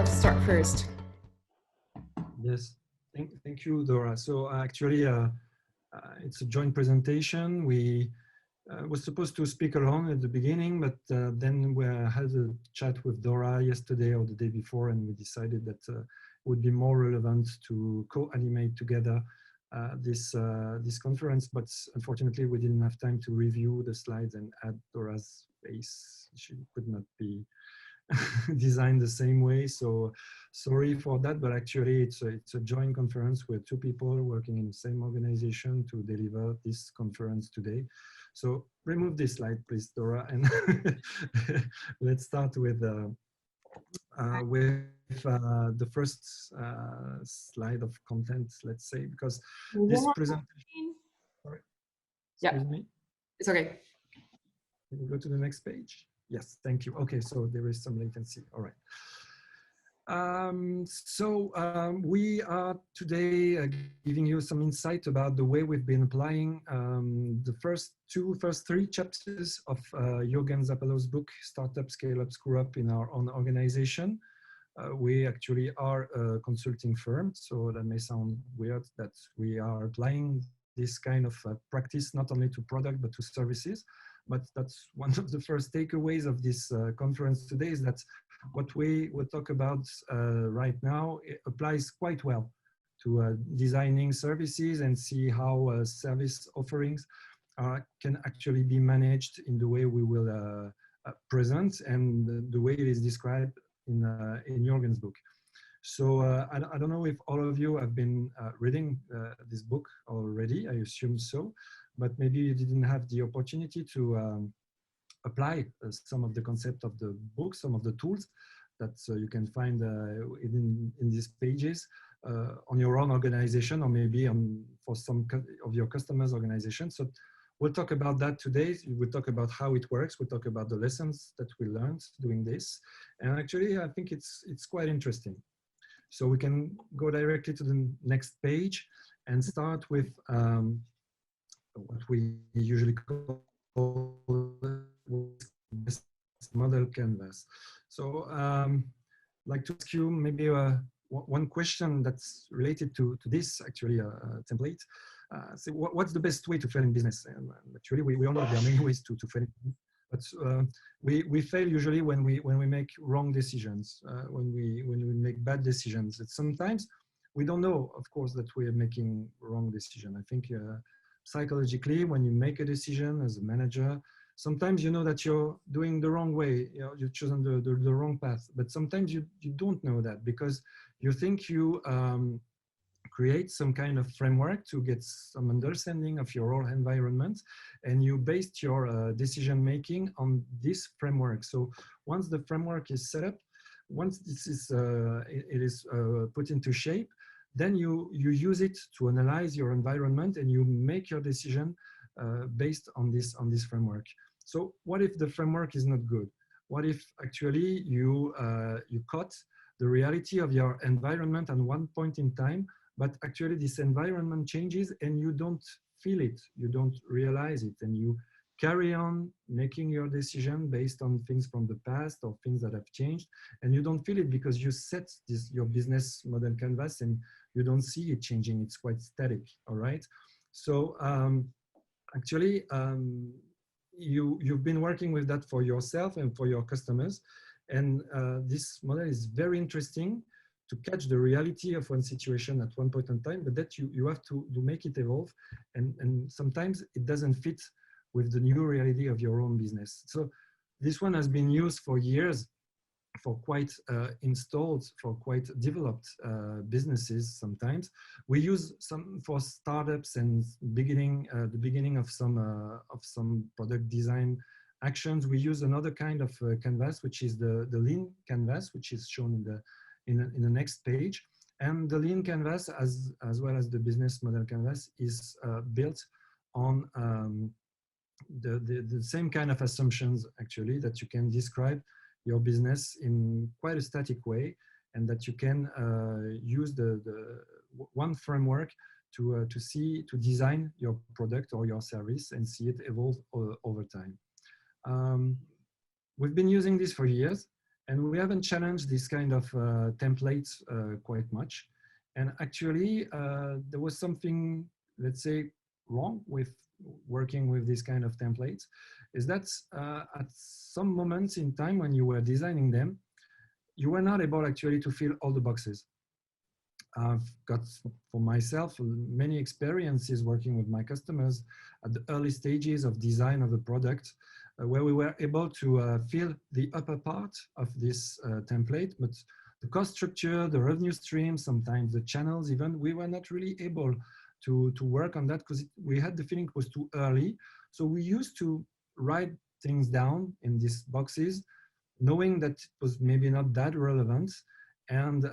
François to start first. Yes, thank you, Dora. So actually, it's a joint presentation. We was supposed to speak alone at the beginning, but then we had a chat with Dora yesterday or the day before, and we decided that it would be more relevant to co-animate together this conference. But unfortunately, we didn't have time to review the slides and add Dora's face. She could not be designed the same way, so sorry for that, but actually it's a joint conference with two people working in the same organization to deliver this conference today. So remove this slide, please, Dora, and let's start with the first slide of content, let's say, because this presentation, sorry, excuse me. It's okay. Can you go to the next page? Yes, thank you. Okay, so there is some latency. All right. We are today giving you some insight about the way we've been applying the first three chapters of Jurgen Appelo's book, Startup, Scale Up, Screw Up, in our own organization. We actually are a consulting firm, so that may sound weird that we are applying this kind of practice not only to product but to services. But that's one of the first takeaways of this conference today, is that what we will talk about right now, it applies quite well to designing services and see how service offerings can actually be managed in the way we will present and the way it is described in Jurgen's book. So I don't know if all of you have been reading this book already. I assume so, but maybe you didn't have the opportunity to apply some of the concept of the book, some of the tools that you can find in these pages on your own organization, or maybe for some of your customers' organizations. So we'll talk about that today. We'll talk about how it works. We'll talk about the lessons that we learned doing this. And actually, I think it's quite interesting. So we can go directly to the next page and start with what we usually call model canvas. So I'd like to ask you maybe one question that's related to this actually template. So what's the best way to fail in business? And actually, we all know there are many ways to fail in business. But we fail usually when we make wrong decisions, when we make bad decisions. And sometimes we don't know, of course, that we're making wrong decision. I think psychologically, when you make a decision as a manager, sometimes you know that you're doing the wrong way, you've chosen the wrong path. But sometimes you don't know that because you think you create some kind of framework to get some understanding of your whole environment, and you based your decision making on this framework. So once the framework is set up, once this is it is put into shape, then you use it to analyze your environment and you make your decision based on this framework. So what if the framework is not good? What if actually you caught the reality of your environment at one point in time, but actually this environment changes and you don't feel it, you don't realize it, and you carry on making your decision based on things from the past or things that have changed, and you don't feel it because you set your business model canvas and you don't see it changing. It's quite static, all right? So actually, you've been working with that for yourself and for your customers, and this model is very interesting to catch the reality of one situation at one point in time, but that you have to make it evolve, and sometimes it doesn't fit with the new reality of your own business. So this one has been used for years for quite installed, for quite developed businesses. Sometimes we use some for startups and the beginning of some product design actions. We use another kind of canvas, which is the lean canvas, which is shown in the next page. And the lean canvas, as well as the business model canvas, is built on the same kind of assumptions, actually, that you can describe your business in quite a static way, and that you can use the one framework to design your product or your service and see it evolve over time. We've been using this for years, And we haven't challenged this kind of templates quite much. And actually, there was something, let's say, wrong with working with this kind of templates, is that at some moments in time when you were designing them, you were not able actually to fill all the boxes. I've got, for myself, many experiences working with my customers at the early stages of design of the product, where we were able to fill the upper part of this template, but the cost structure, the revenue stream, sometimes the channels even, we were not really able to work on that because we had the feeling it was too early. So we used to write things down in these boxes, knowing that it was maybe not that relevant, and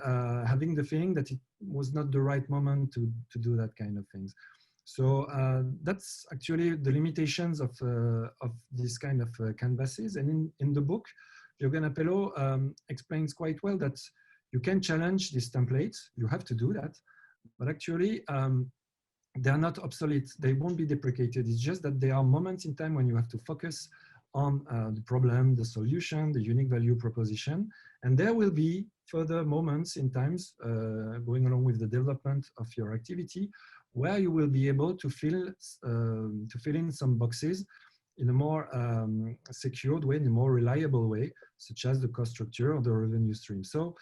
having the feeling that it was not the right moment to do that kind of things. So that's actually the limitations of this kind of canvases. And in the book, Jurgen Appelo explains quite well that you can challenge these templates, you have to do that, but actually they're not obsolete, they won't be deprecated. It's just that there are moments in time when you have to focus on the problem, the solution, the unique value proposition. And there will be further moments in times going along with the development of your activity where you will be able to fill in some boxes in a more secured way, in a more reliable way, such as the cost structure or the revenue stream. So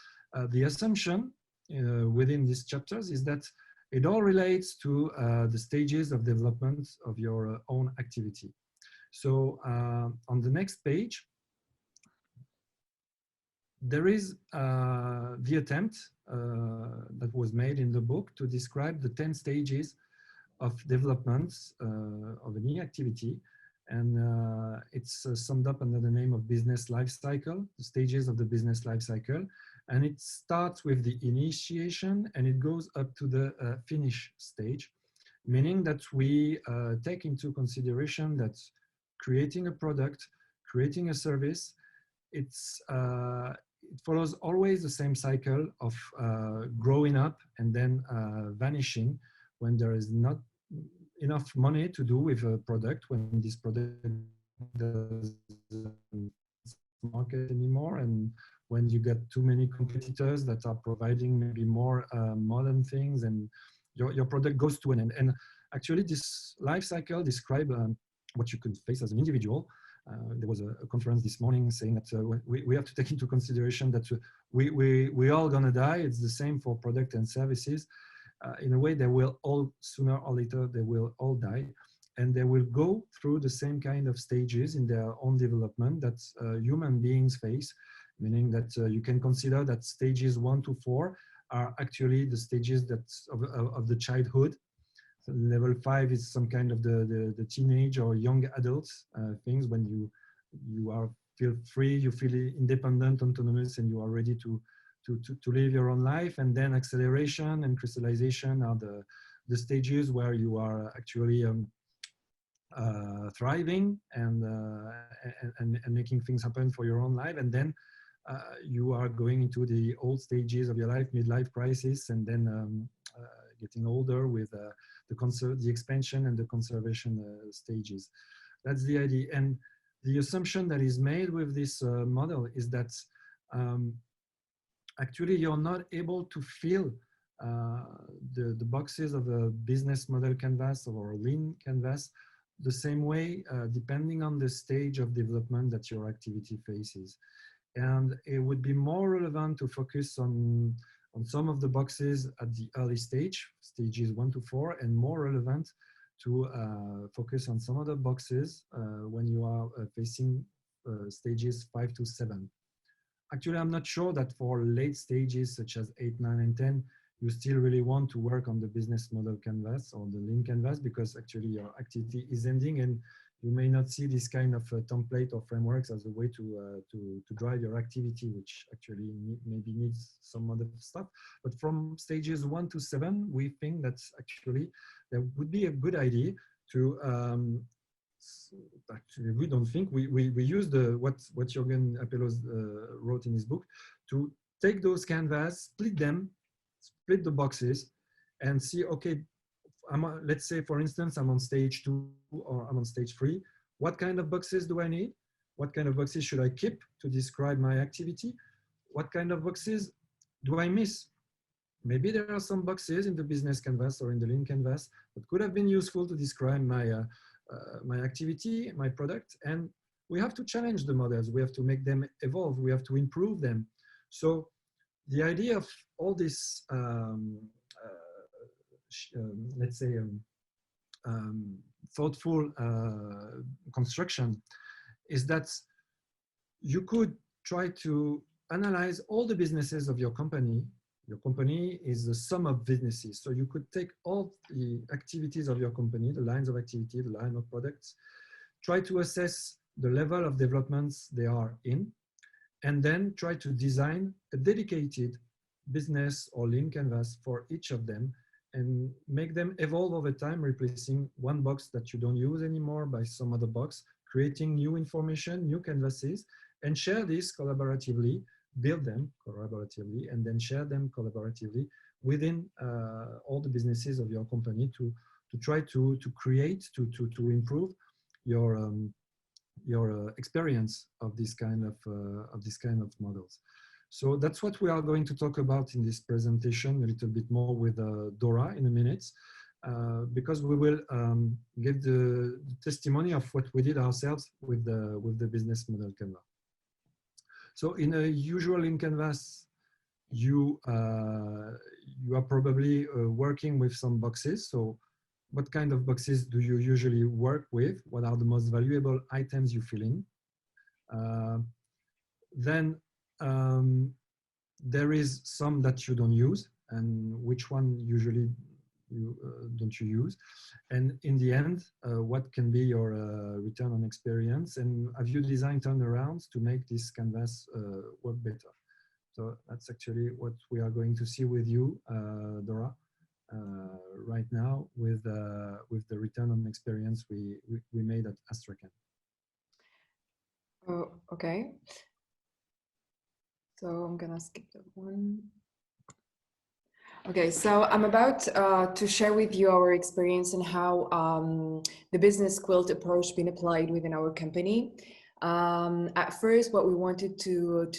the assumption within these chapters is that it all relates to the stages of development of your own activity. So on the next page, there is the attempt that was made in the book to describe the 10 stages of development of any activity. And it's summed up under the name of business life cycle, the stages of the business life cycle. And it starts with the initiation and it goes up to the finish stage, meaning that we take into consideration that creating a product, creating a service, it follows always the same cycle of growing up and then vanishing when there is not enough money to do with a product, when this product doesn't market anymore, and when you get too many competitors that are providing maybe more modern things, and your product goes to an end. And actually this life cycle describes what you could face as an individual. There was a conference this morning saying that we have to take into consideration that we all gonna die. It's the same for product and services. In a way, they will all, sooner or later, they will all die. And they will go through the same kind of stages in their own development that human beings face, meaning that you can consider that stages 1 to 4 are actually the stages that of the childhood. So level 5 is some kind of the teenage or young adult things, when you feel free, you feel independent, autonomous, and you are ready to live your own life. And then acceleration and crystallization are the stages where you are actually thriving and making things happen for your own life. And then you are going into the old stages of your life, midlife crisis, and then getting older with the expansion and the conservation stages. That's the idea. And the assumption that is made with this model is that actually you're not able to fill the boxes of a business model canvas or a lean canvas the same way, depending on the stage of development that your activity faces. And it would be more relevant to focus on some of the boxes at the early stage, stages 1 to 4, and more relevant to focus on some other boxes when you are facing stages 5 to 7. Actually, I'm not sure that for late stages such as 8, 9, and 10, you still really want to work on the business model canvas or the lean canvas, because actually your activity is ending and you may not see this kind of template or frameworks as a way to drive your activity, which actually maybe needs some other stuff. But from stages 1 to 7, we think that actually there would be a good idea to actually, we don't think, we use what Jurgen Appelo wrote in his book, to take those canvas, split them, split the boxes, and see, okay, let's say, for instance, I'm on stage 2 or I'm on stage 3. What kind of boxes do I need? What kind of boxes should I keep to describe my activity? What kind of boxes do I miss? Maybe there are some boxes in the business canvas or in the lean canvas that could have been useful to describe my activity, my product, and we have to challenge the models. We have to make them evolve. We have to improve them. So the idea of all this, let's say, thoughtful construction is that you could try to analyze all the businesses of your company. Your company is the sum of businesses. So you could take all the activities of your company, the lines of activity, the line of products, try to assess the level of developments they are in, and then try to design a dedicated business or lean canvas for each of them and make them evolve over time, replacing one box that you don't use anymore by some other box, creating new information, new canvases, and share this collaboratively, build them collaboratively, and then share them collaboratively within all the businesses of your company to try to create, to improve your experience of this kind of models. So that's what we are going to talk about in this presentation a little bit more with Dora in a minute, because we will give the testimony of what we did ourselves with the business model canvas. So in a usual lean canvas, you are probably working with some boxes. So what kind of boxes do you usually work with? What are the most valuable items you fill in? Then there is some that you don't use, and which one usually don't you use? And in the end, what can be your return on experience? And have you designed turnarounds to make this canvas work better? So that's actually what we are going to see with you, Dora, right now with the return on experience we made at Astrakhan. Oh, okay. So I'm gonna skip that one. Okay, so I'm about to share with you our experience and how the Business Quilt approach been applied within our company. At first, what we wanted to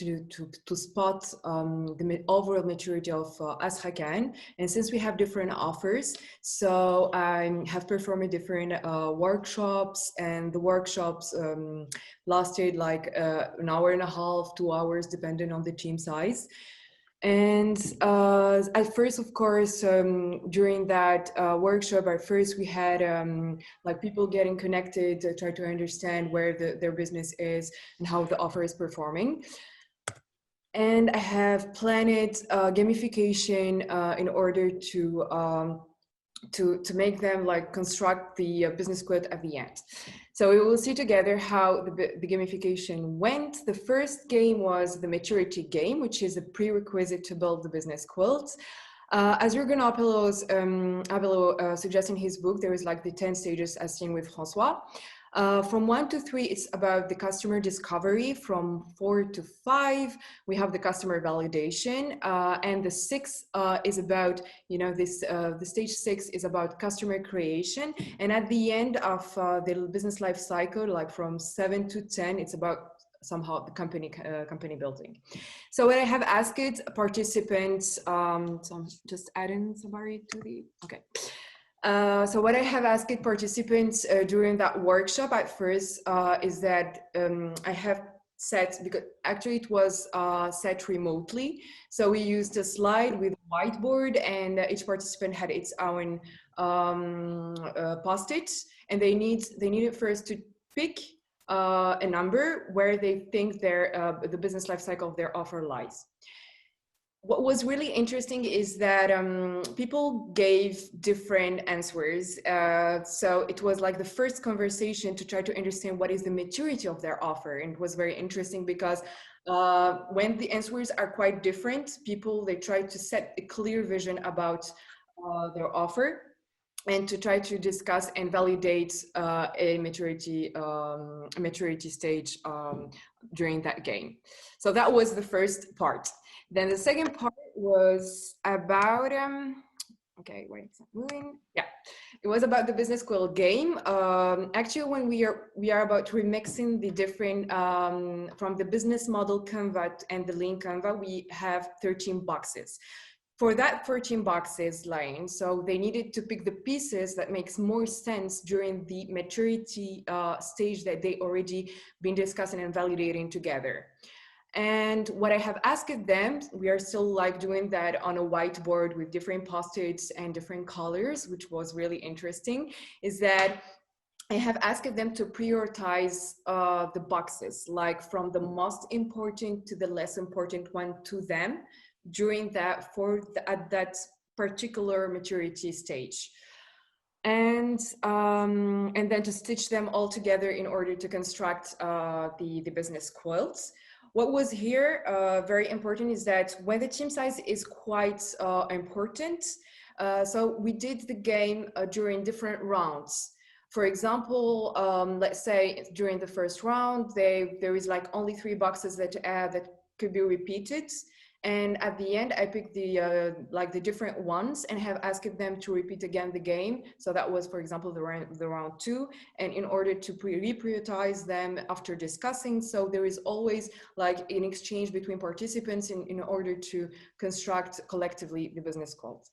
spot the overall maturity of Astrakhan, and since we have different offers, so I have performed different workshops, and the workshops lasted like an hour and a half, 2 hours, depending on the team size. And at first, of course, during that workshop, at first we had like people getting connected to try to understand where their business is and how the offer is performing. And I have planned gamification in order to make them like construct the business quilt at the end. So we will see together how the gamification went. The first game was the maturity game, which is a prerequisite to build the business quilt. As Jurgen Appelo suggests in his book, there is like the 10 stages as seen with François. From 1 to 3, it's about the customer discovery. From 4 to 5, we have the customer validation, and the 6 is about, you know, this. The stage 6 is about customer creation, and at the end of the business life cycle, like from 7 to 10, it's about somehow the company building. So what I have asked participants, so I'm just adding somebody to the okay. So what I have asked participants during that workshop at first is that I have set, because actually it was set remotely. So we used a slide with a whiteboard, and each participant had its own post-it, and they needed first to pick a number where they think the business life cycle of their offer lies. What was really interesting is that people gave different answers. So it was like the first conversation to try to understand what is the maturity of their offer. And it was very interesting because when the answers are quite different, they try to set a clear vision about their offer and to try to discuss and validate a maturity stage during that game. So that was the first part. Then the second part was about, Okay, wait, it's not moving. Yeah, it was about the Business Quilt game. Actually, when we are about remixing the different from the business model Canva and the lean Canva, we have 13 boxes. For that 13 boxes line, so they needed to pick the pieces that makes more sense during the maturity stage that they already been discussing and validating together. And what I have asked them, we are still like doing that on a whiteboard with different post-its and different colors, which was really interesting, is that I have asked them to prioritize the boxes, like from the most important to the less important one to them during that, at that particular maturity stage. And then to stitch them all together in order to construct the business quilts. What was here very important is that when the team size is quite important, so we did the game during different rounds. For example, let's say during the first round, there is like only 3 boxes that could be repeated. And at the end, I picked the like the different ones and have asked them to repeat again the game. So that was, for example, the round 2. And in order to reprioritize them after discussing, so there is always like an exchange between participants in order to construct collectively the business quilt.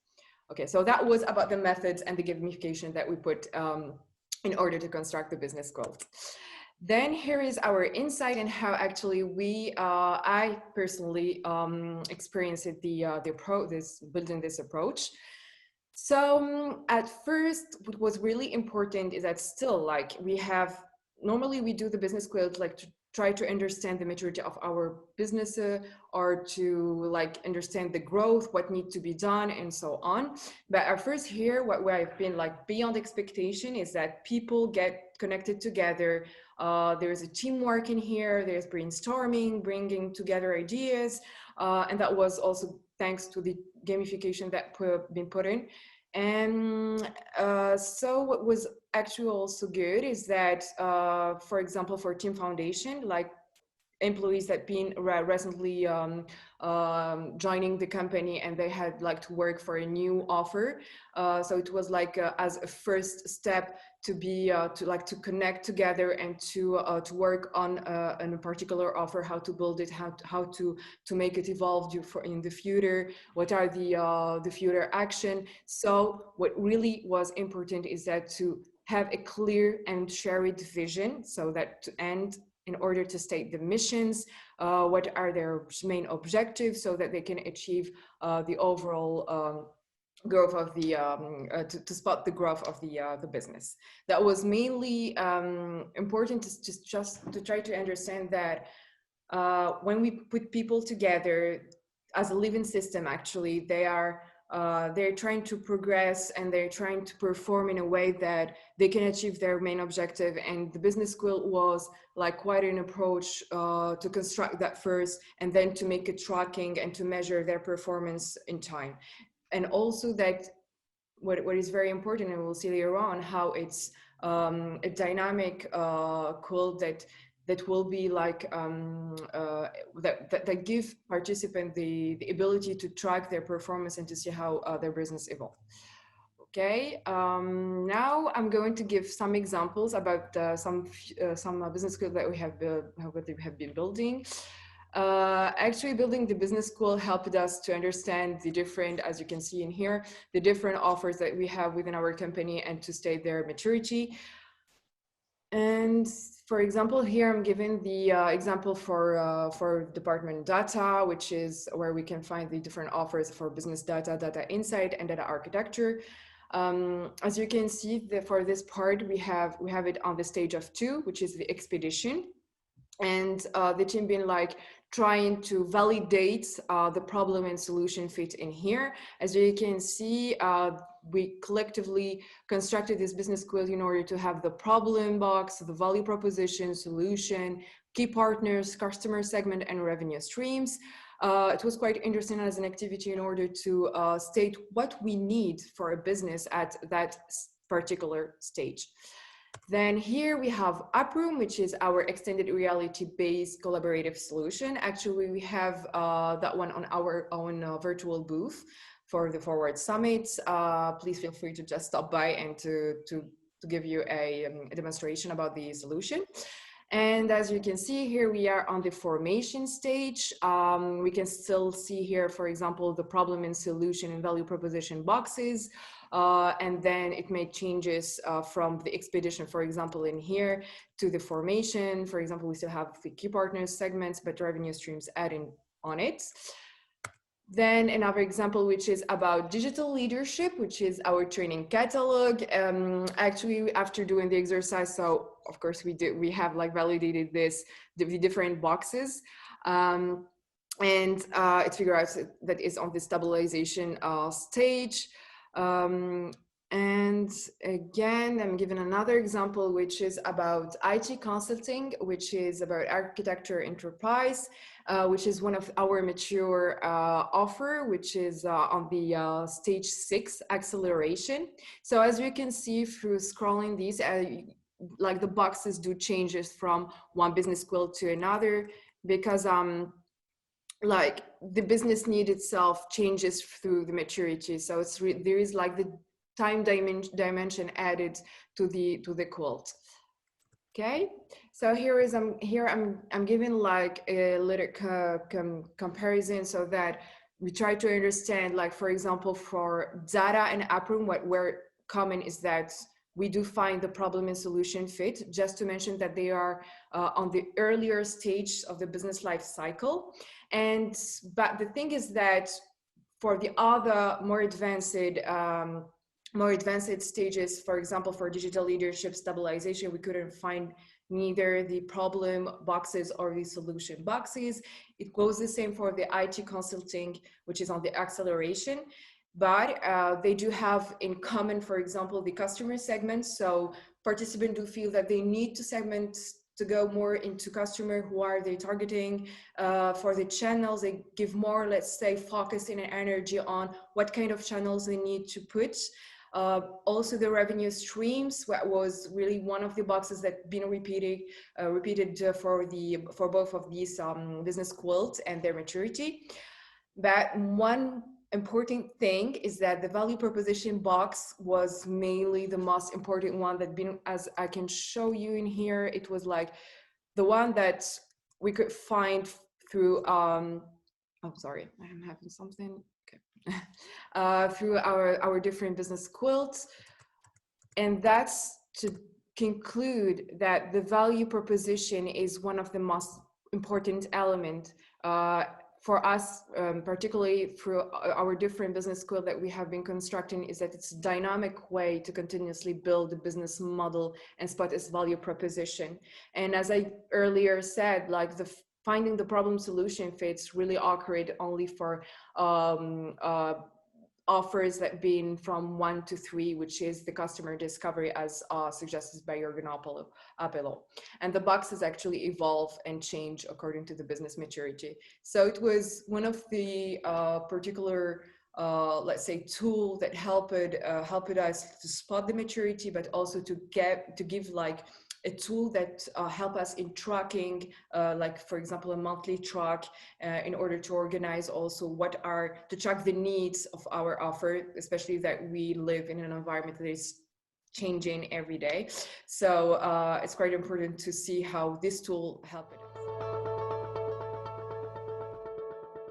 Okay, so that was about the methods and the gamification that we put in order to construct the business quilt. Then here is our insight and how actually I personally experienced building this approach. So at first, what was really important is that still like normally we do the business quilt like to try to understand the maturity of our business or to like understand the growth, what needs to be done and so on. But at first here, what I've been like beyond expectation is that people get connected together. There's a teamwork in here, there's brainstorming, bringing together ideas. And that was also thanks to the gamification that been put in. And so what was actually also good is that, for example, for Team Foundation, like employees that been recently joining the company and they had like to work for a new offer. So it was like as a first step to be to connect together and to work on a particular offer, how to build it, how to make it evolve in the future, what are the future action. So what really was important is that to have a clear and shared vision, so that to end in order to state the missions, what are their main objectives so that they can achieve the overall growth of the, to spot the growth of the business. That was mainly important just to try to understand that when we put people together as a living system, actually, they're trying to progress and they're trying to perform in a way that they can achieve their main objective. And the business quilt was like quite an approach to construct that first and then to make it tracking and to measure their performance in time. And also that what is very important, and we'll see later on how it's a dynamic quilt that will be like that give participants the ability to track their performance and to see how their business evolve. Okay, now I'm going to give some examples about some business skills that we have been building. Actually, building the business quilt helped us to understand the different, as you can see in here, the different offers that we have within our company and to state their maturity. And for example, here I'm giving the example for department data, which is where we can find the different offers for business data, data insight, and data architecture. As you can see, for this part, we have it on the stage of 2, which is the expedition. And the team been like trying to validate the problem and solution fit in here. As you can see, we collectively constructed this business quilt in order to have the problem box, the value proposition, solution, key partners, customer segment, and revenue streams. It was quite interesting as an activity in order to state what we need for a business at that particular stage. Then here we have UpRoom, which is our extended reality-based collaborative solution. Actually, we have that one on our own virtual booth for the Forward Summit, please feel free to just stop by and to give you a demonstration about the solution. And as you can see here, we are on the formation stage. We can still see here, for example, the problem and solution and value proposition boxes. And then it made changes from the expedition, for example, in here to the formation. For example, we still have the key partners segments, but revenue streams adding on it. Then another example, which is about digital leadership, which is our training catalog. Actually, after doing the exercise, so of course we have like validated the different boxes. And it figures out that is on the stabilization stage. And again, I'm giving another example, which is about IT consulting, which is about architecture enterprise, which is one of our mature offer, which is on the stage 6 acceleration. So as you can see through scrolling these, like the boxes do changes from one business quilt to another, because like the business need itself changes through the maturity. So it's there is like the time dimension added to the quilt. Okay, so I'm giving like a little comparison so that we try to understand, like for example, for data and Apron, what we're common is that we do find the problem and solution fit, just to mention that they are on the earlier stage of the business life cycle. But the thing is that for the other more advanced stages, for example, for digital leadership stabilization, we couldn't find neither the problem boxes or the solution boxes. It goes the same for the IT consulting, which is on the acceleration. But they do have in common, for example, the customer segments. So participants do feel that they need to segment to go more into customer, who are they targeting. For the channels, they give more, let's say, focus and energy on what kind of channels they need to put. Also the revenue streams was really one of the boxes that been repeated for both of these business quilts and their maturity. But one important thing is that the value proposition box was mainly the most important one that been, as I can show you in here, it was like the one that we could find through oh sorry, I'm having something. Okay. Through our different business quilts. And that's to conclude that the value proposition is one of the most important elements for us, particularly through our different business quilt that we have been constructing, is that it's a dynamic way to continuously build the business model and spot its value proposition. And as I earlier said, like finding the problem solution fits really occurred only for offers that been from 1 to 3, which is the customer discovery as suggested by Jurgen Appelo. And the boxes actually evolve and change according to the business maturity. So it was one of the particular, let's say, tool that helped us to spot the maturity, but also to give like a tool that help us in tracking, like for example, a monthly track in order to organize also to track the needs of our offer, especially that we live in an environment that is changing every day. So it's quite important to see how this tool helped.